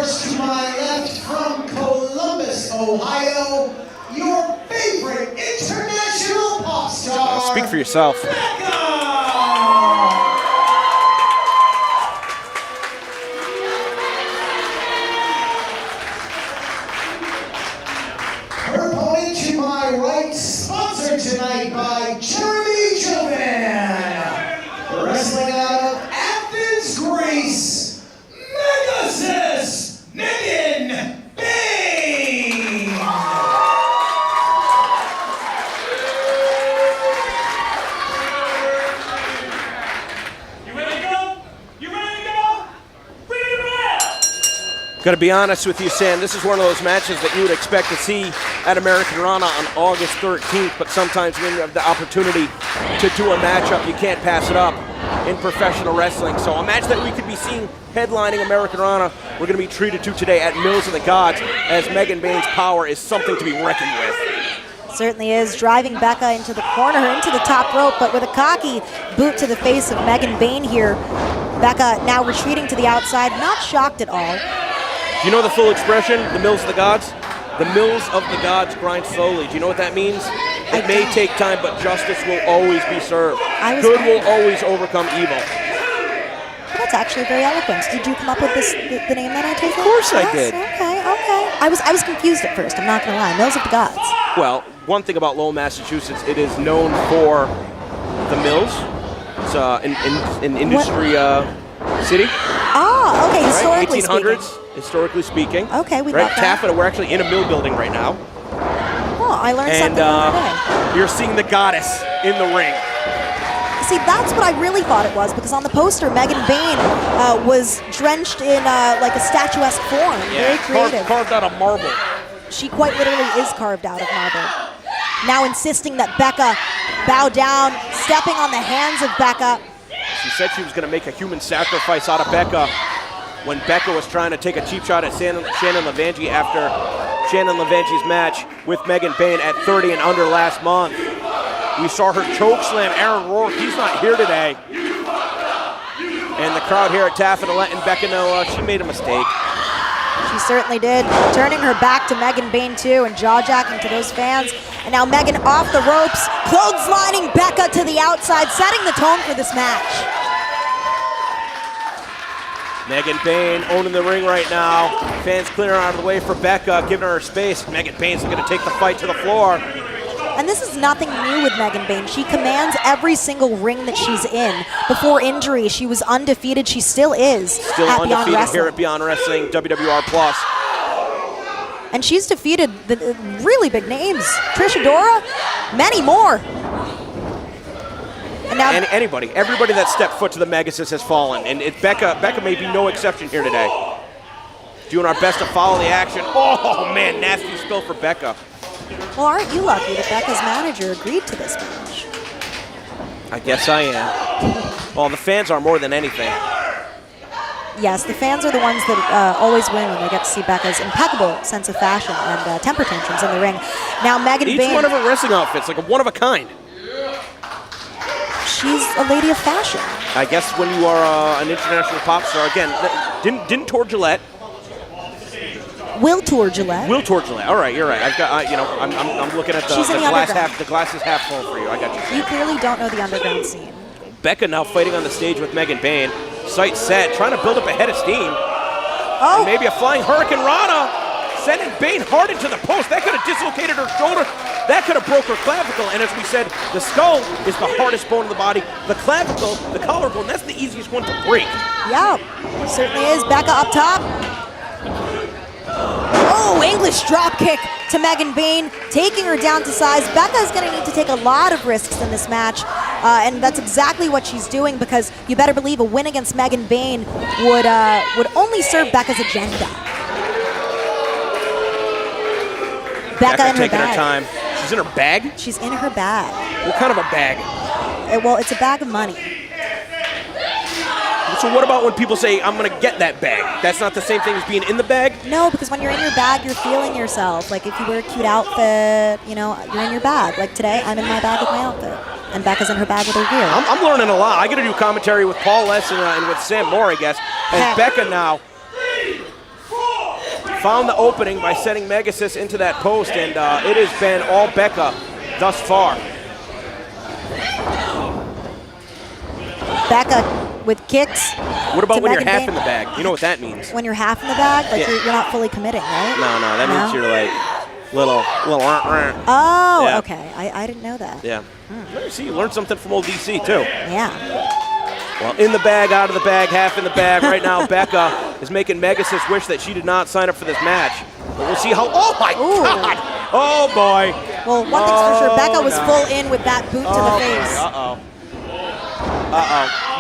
course, to my left from Columbus, Ohio, your favorite international pop star. Speak for yourself. Her opponent to my right, sponsored tonight by Jeremy Jovan. Wrestling out of Athens, Greece, Megasis Megan Bayne. You ready to go? You ready to go? Ready to go! Gotta be honest with you, Sam, this is one of those matches that you would expect to see at American Rana on August 13th, but sometimes when you have the opportunity to do a matchup, you can't pass it up in professional wrestling. So a match that we could be seeing headlining American Rana, we're gonna be treated to today at Mills of the Gods, as Megan Bayne's power is something to be reckoned with. Certainly is, driving Becca into the corner, into the top rope, but with a cocky boot to the face of Megan Bayne here. Becca now retreating to the outside, not shocked at all. Do you know the full expression, the Mills of the Gods? The Mills of the Gods grind slowly. Do you know what that means? It may take time, but justice will always be served. Good will always overcome evil. Well, that's actually very eloquent. Did you come up with the name that I take? Of course I did. Okay. I was confused at first, I'm not gonna lie. Mills of the Gods. Well, one thing about Lowell, Massachusetts, it is known for the mills. It's an industry city. Ah, okay, historically right? 1800s, speaking. Historically speaking. Okay, we right? got that. Taffeta, we're actually in a mill building right now. Oh, I learned something the other day. You're seeing the goddess in the ring. See, that's what I really thought it was, because on the poster, Megan Bayne was drenched in like a statuesque form. Yeah, very creative. carved out of marble. She quite literally is carved out of marble. Now insisting that Becca bow down, stepping on the hands of Becca. She said she was going to make a human sacrifice out of Becca when Becca was trying to take a cheap shot at Shannon Levangie after Shannon Levange's match with Megan Bayne at 30 and under last month. We saw her choke slam Aaron Rourke. He's not here today. And the crowd here at Taffeta letting Becca know she made a mistake. She certainly did, turning her back to Megan Bayne too and jaw-jacking to those fans. And now Megan off the ropes, clotheslining Becca to the outside, setting the tone for this match. Megan Bayne owning the ring right now. Fans clearing out of the way for Becca, giving her space. Megan Bayne's going to take the fight to the floor. And this is nothing new with Megan Bayne. She commands every single ring that she's in. Before injury, she was undefeated. She still is. Still at undefeated here at Beyond Wrestling, WWR Plus. And she's defeated the really big names. Trish Adora, many more. And now anybody, everybody that stepped foot to the Megasis has fallen. And Becca may be no exception here today. Doing our best to follow the action. Oh man, nasty spill for Becca. Well, aren't you lucky that Becca's manager agreed to this match? I guess I am. Well, the fans are more than anything. Yes, the fans are the ones that always win when they get to see Becca's impeccable sense of fashion and temper tantrums in the ring. Now Megan Bayne. Each one of her wrestling outfits, like a one of a kind. She's a lady of fashion. I guess when you are an international pop star, again, didn't tour Gillette. Will tour Gillette. Will tour Gillette. All right, you're right. I've got, I'm looking at the glass half. The glass is half full for you. I got you. You clearly don't know the underground scene. Becca now fighting on the stage with Megan Bayne. Sight set, trying to build up a head of steam. Oh, and maybe a flying Hurricane Rana, sending Bayne hard into the post. That could have dislocated her shoulder. That could have broke her clavicle. And as we said, the skull is the hardest bone in the body. The clavicle, the collarbone, that's the easiest one to break. Yeah, certainly is. Becca up top. Oh, English drop kick to Megan Bayne, taking her down to size. Becca is going to need to take a lot of risks in this match, and that's exactly what she's doing, because you better believe a win against Megan Bayne would only serve Becca's agenda. Becca in her taking bag. her time. She's in her bag? She's in her bag. What kind of a bag? Well, it's a bag of money. So what about when people say, I'm going to get that bag? That's not the same thing as being in the bag? No, because when you're in your bag, you're feeling yourself. Like if you wear a cute outfit, you know, you're in your bag. Like today, I'm in my bag with my outfit. And Becca's in her bag with her gear. I'm learning a lot. I got to do commentary with Paul Less and with Sam Moore, I guess. And Becca now found the opening by sending Megasis into that post, and it has been all Becca thus far. Becca with kicks. What about when you're Megan half Bayne? in the bag? You know what that means. When you're half in the bag, like Yeah. you're not fully committing, right? No, that means you're like little. Oh, Yeah. okay. I didn't know that. Yeah. See, you learned something from old DC too. Yeah. Well, in the bag, out of the bag, half in the bag. Right now, Becca is making Megasis wish that she did not sign up for this match. But we'll see how. Oh my God! Oh boy! Well, one thing's for sure, Becca was no. full in with that boot to the face.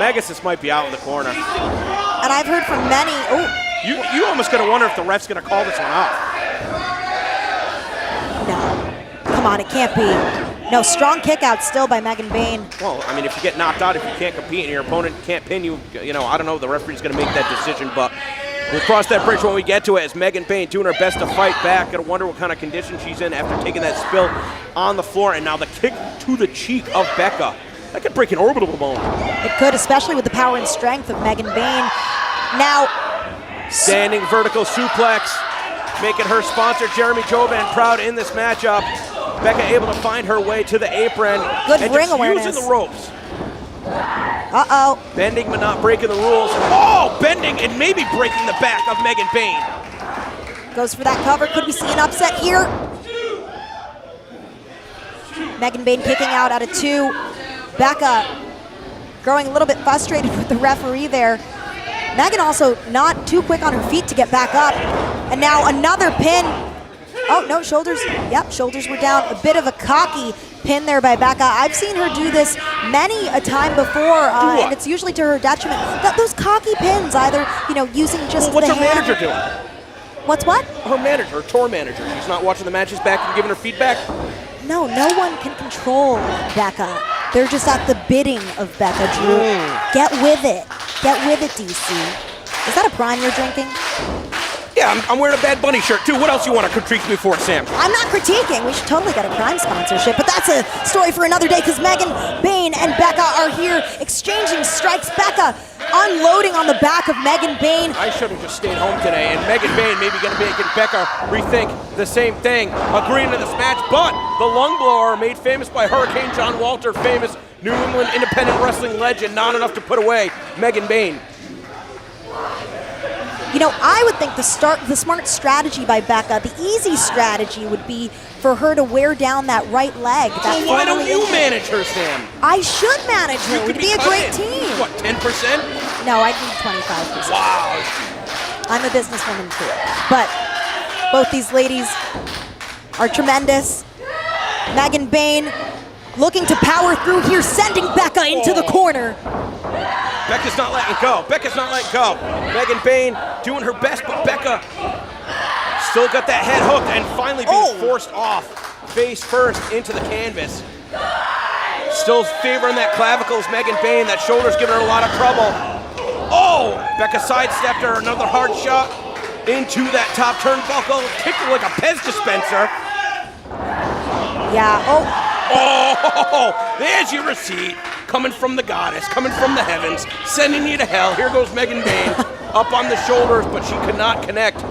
Megasis might be out in the corner. And I've heard from many. Oh, You almost gonna wonder if the ref's gonna call this one out. no. Come on, it can't be. No, strong kick out still by Megan Bayne. Well, I mean, if you get knocked out, if you can't compete and your opponent can't pin you, I don't know, the referee's going to make that decision, but we'll cross that bridge when we get to it as Megan Bayne doing her best to fight back. Got to wonder what kind of condition she's in after taking that spill on the floor, and now the kick to the cheek of Becca. That could break an orbital bone. It could, especially with the power and strength of Megan Bayne. Now, Standing vertical suplex, making her sponsor, Jeremy Joban, proud in this matchup. Becca able to find her way to the apron. Good and ring just awareness. using the ropes. uh-oh. Bending but not breaking the rules. Oh, bending and maybe breaking the back of Megan Bayne. Goes for that cover. Could we see an upset here? Megan Bayne kicking out of 2. Becca growing a little bit frustrated with the referee there. Megan also not too quick on her feet to get back up. And now another pin. Oh, no, shoulders. Yep, shoulders were down. A bit of a cocky pin there by Becca. I've seen her do this many a time before, and it's usually to her detriment. Those cocky pins, either, using just What's the her hand. manager doing? What's what? Her manager, her tour manager. She's not watching the matches back and giving her feedback? No one can control Becca. They're just at the bidding of Becca, Drew. Get with it. Get with it, DC. Is that a Prime you're drinking? Yeah, I'm wearing a Bad Bunny shirt, too. What else you want to critique me for, Sam? I'm not critiquing. We should totally get a Prime sponsorship, but that's a story for another day because Megan Bayne and Becca are here exchanging strikes. Becca unloading on the back of Megan Bayne. I should have just stayed home today, and Megan Bayne maybe going to make Becca rethink the same thing, agreeing to this match, but the lung blower made famous by Hurricane John Walter, famous New England independent wrestling legend, not enough to put away Megan Bayne. I would think the smart strategy by Becca, the easy strategy would be for her to wear down that right leg. Well, why don't you manage her, Sam? I should manage her. It would be a great team. What, 10%? No, I'd need 25%. Wow. I'm a businesswoman too. But both these ladies are tremendous. Megan Bayne looking to power through here, sending Becca into the corner. Becca's not letting go. Becca's not letting go. Megan Bayne doing her best, but Becca still got that head hooked and finally being forced off face first into the canvas. Still favoring that clavicle is Megan Bayne. That shoulder's giving her a lot of trouble. Oh! Becca sidestepped her. Another hard shot into that top turnbuckle. Kicked her like a Pez dispenser. Yeah. Oh! There's your receipt. Coming from the goddess, coming from the heavens, sending you to hell. Here goes Megan Bayne up on the shoulders, but she could not connect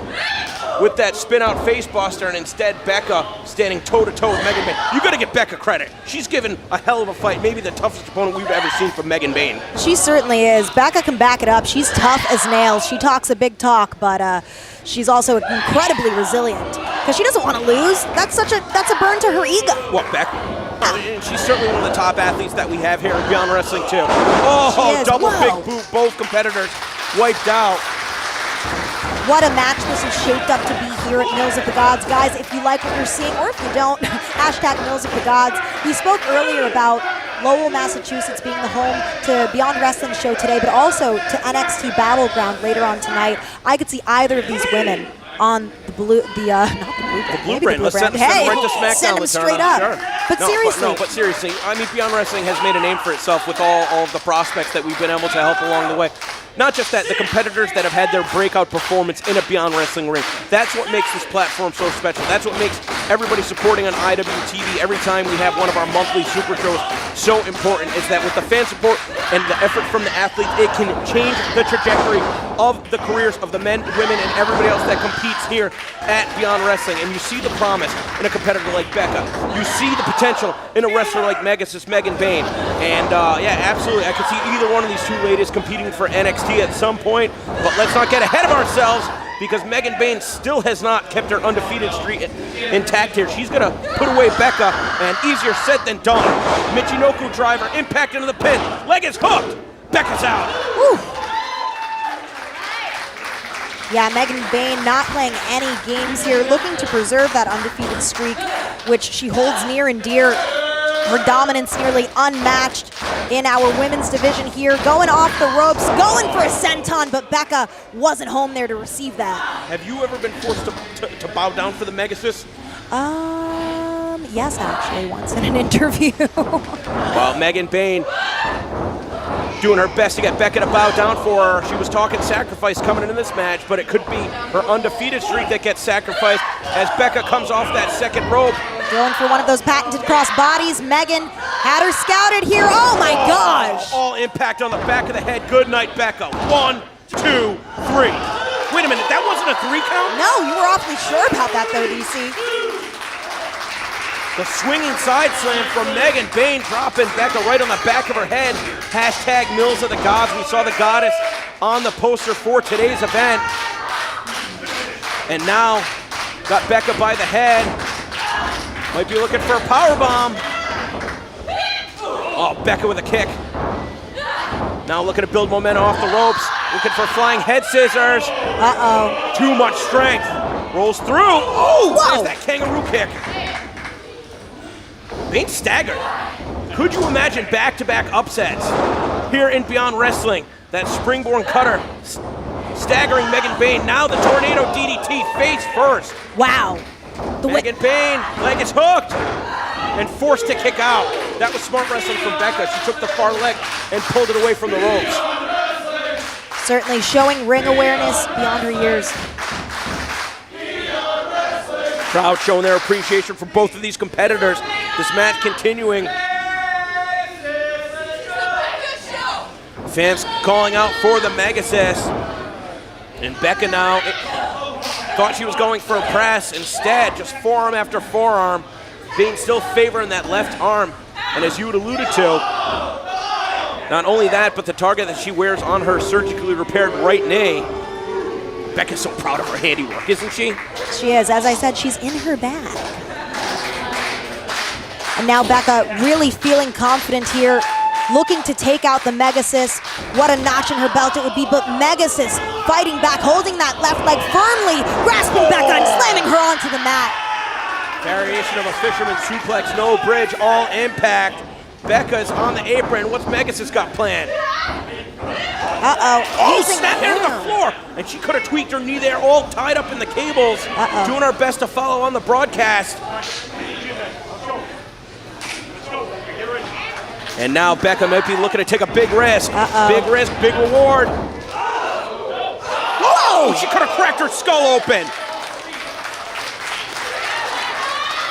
with that spin-out facebuster, and instead Becca standing toe-to-toe with Megan Bayne. You got to give Becca credit. She's given a hell of a fight, maybe the toughest opponent we've ever seen from Megan Bayne. She certainly is. Becca can back it up. She's tough as nails. She talks a big talk, but she's also incredibly resilient because she doesn't want to lose. That's a burn to her ego. What, Becca? And she's certainly one of the top athletes that we have here at Beyond Wrestling, too. Oh, double big boot, both competitors wiped out. What a match this is shaped up to be here at Mills of the Gods. Guys, if you like what you're seeing, or if you don't, hashtag Mills of the Gods. We spoke earlier about Lowell, Massachusetts being the home to Beyond Wrestling show today, but also to NXT Battleground later on tonight. I could see either of these women on the blue, not the blue brand. Let's send them right to SmackDown. Send them straight up. Sure. But seriously. But seriously, I mean, Beyond Wrestling has made a name for itself with all of the prospects that we've been able to help along the way. Not just that, the competitors that have had their breakout performance in a Beyond Wrestling ring. That's what makes this platform so special. That's what makes everybody supporting on IWTV every time we have one of our monthly super shows. So important is that with the fan support and the effort from the athletes, it can change the trajectory of the careers of the men, women, and everybody else that competes here at Beyond Wrestling. And you see the promise in a competitor like Becca. You see the potential in a wrestler like Megasis Megan Bayne. And yeah, absolutely, I could see either one of these two ladies competing for NXT at some point. But let's not get ahead of ourselves, because Megan Bayne still has not kept her undefeated streak intact here. She's gonna put away Becca, and easier said than done. Michinoku driver, impact into the pin. Leg is hooked. Becca's out. Woo. Yeah, Megan Bayne not playing any games here, looking to preserve that undefeated streak, which she holds near and dear. Her dominance nearly unmatched in our women's division here. Going off the ropes, going for a senton, but Becca wasn't home there to receive that. Have you ever been forced to bow down for the Megasis? Yes, actually, once in an interview. Well, Megan Bayne doing her best to get Becca to bow down for her. She was talking sacrifice coming into this match, but it could be her undefeated streak that gets sacrificed as Becca comes off that second rope. Going for one of those patented cross bodies. Megan had her scouted here. Oh my gosh! All impact on the back of the head. Good night, Becca. 1, 2, 3. Wait a minute, that wasn't a 3 count? No, you were awfully sure about that though, DC. The swinging side slam from Megan Bayne, dropping Becca right on the back of her head. Hashtag Mills of the Gods. We saw the goddess on the poster for today's event. And now, got Becca by the head. Might be looking for a powerbomb. Oh, Becca with a kick. Now looking to build momentum off the ropes. Looking for flying head scissors. Uh-oh. Too much strength. Rolls through. Oh, there's that kangaroo kick. Bayne staggered. Could you imagine back-to-back upsets here in Beyond Wrestling? That springboard cutter staggering Megan Bayne. Now the tornado DDT face first. Wow. Megan Bayne, leg is hooked and forced to kick out. That was smart wrestling from Becca. She took the far leg and pulled it away from the ropes. Certainly showing ring awareness beyond her years. Crowd showing their appreciation for both of these competitors. This match continuing. Fans calling out for the Megasis. And Becca now thought she was going for a press. Instead, just forearm after forearm. Bayne still favoring that left arm. And as you had alluded to, not only that, but the target that she wears on her surgically repaired right knee. Becca's so proud of her handiwork, isn't she? She is. As I said, she's in her bag. And now Becca really feeling confident here, looking to take out the Megasis. What a notch in her belt it would be, but Megasis fighting back, holding that left leg firmly, grasping Becca and slamming her onto the mat. Variation of a fisherman suplex, no bridge, all impact. Becca's on the apron. What's Megasis got planned? Uh-oh. Oh, snap into the floor. And she could have tweaked her knee there, all tied up in the cables. Doing our best to follow on the broadcast. And now Becca might be looking to take a big risk. Big risk, big reward. Whoa! She could have cracked her skull open.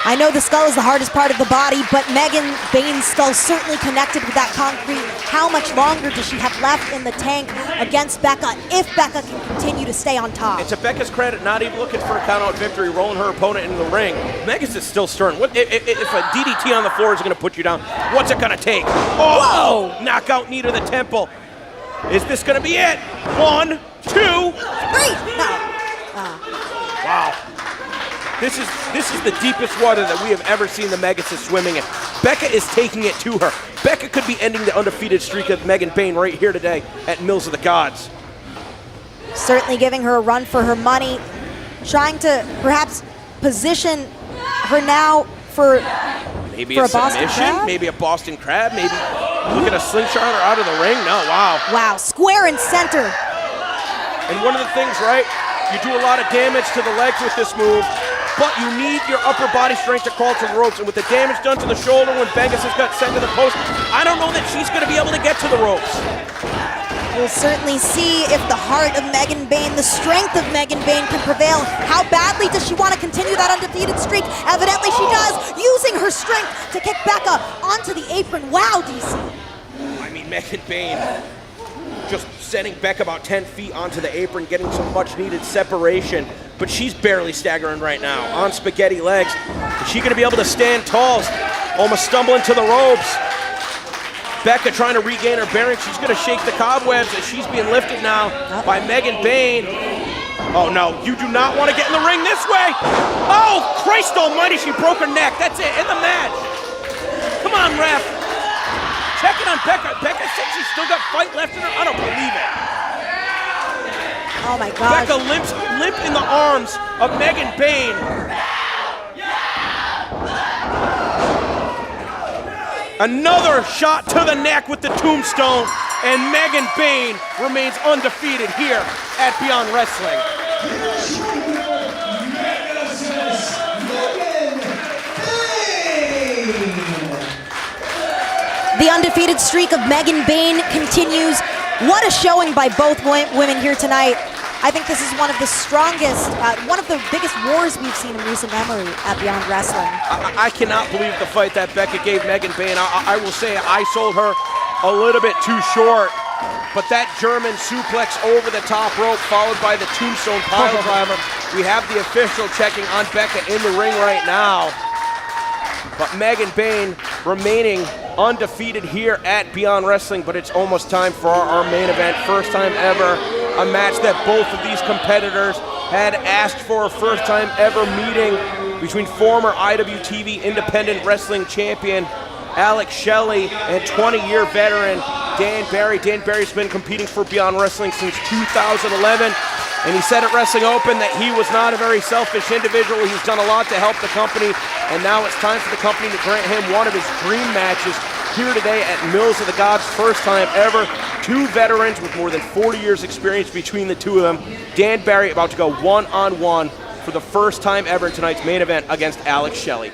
I know the skull is the hardest part of the body, but Megan Bayne's skull certainly connected with that concrete. How much longer does she have left in the tank against Becca if Becca can continue to stay on top? It's to Becca's credit, not even looking for a count-out victory, rolling her opponent into the ring. Megas is still stern. If a DDT on the floor is going to put you down, what's it going to take? Oh! Whoa! Knockout knee to the temple. Is this going to be it? 1, 2, 3. No. Wow. This is the deepest water that we have ever seen the Megasis swimming in. Becca is taking it to her. Becca could be ending the undefeated streak of Megan Bayne right here today at Mills of the Gods. Certainly giving her a run for her money, trying to perhaps position her now for maybe for a Boston submission, Crab? maybe a Boston Crab, maybe look at a slingshot her out of the ring. No, wow. Wow, square and center. And one of the things, right, you do a lot of damage to the legs with this move, but you need your upper body strength to crawl to the ropes. And with the damage done to the shoulder when Megasis got sent to the post, I don't know that she's going to be able to get to the ropes. We'll certainly see if the heart of Megan Bayne, the strength of Megan Bayne can prevail. How badly does she want to continue that undefeated streak? Evidently she does, using her strength to kick Becca onto the apron. Wow, DC. I mean, Megan Bayne just sending Becca about 10 feet onto the apron, getting some much needed separation, but she's barely staggering right now on spaghetti legs. Is she gonna be able to stand tall? Almost stumbling to the ropes. Becca trying to regain her bearings. She's gonna shake the cobwebs as she's being lifted now by Megan Bayne. Oh no, you do not want to get in the ring this way. Oh, Christ almighty, she broke her neck. That's it, in the match. Come on, ref. Check it on Becca. Becca said she's still got fight left in her. I don't believe it. Oh my God. Becca limp in the arms of Megan Bayne. Another shot to the neck with the tombstone, and Megan Bayne remains undefeated here at Beyond Wrestling. The undefeated streak of Megan Bayne continues. What a showing by both women here tonight. I think this is one of the strongest, one of the biggest wars we've seen in recent memory at Beyond Wrestling. I cannot believe the fight that Becca gave Megan Bayne. I will say I sold her a little bit too short, but that German suplex over the top rope followed by the tombstone pile driver. We have the official checking on Becca in the ring right now. But Megan Bayne remaining undefeated here at Beyond Wrestling, but it's almost time for our main event. First time ever, a match that both of these competitors had asked for, a first time ever meeting between former IWTV Independent Wrestling Champion Alec Shelley and 20-year veteran Dan Barry. Dan Barry's been competing for Beyond Wrestling since 2011. And he said at Wrestling Open that he was not a very selfish individual. He's done a lot to help the company, and now it's time for the company to grant him one of his dream matches here today at Mills of the Gods. First time ever. Two veterans with more than 40 years experience between the two of them. Dan Barry about to go one-on-one for the first time ever in tonight's main event against Alec Shelley.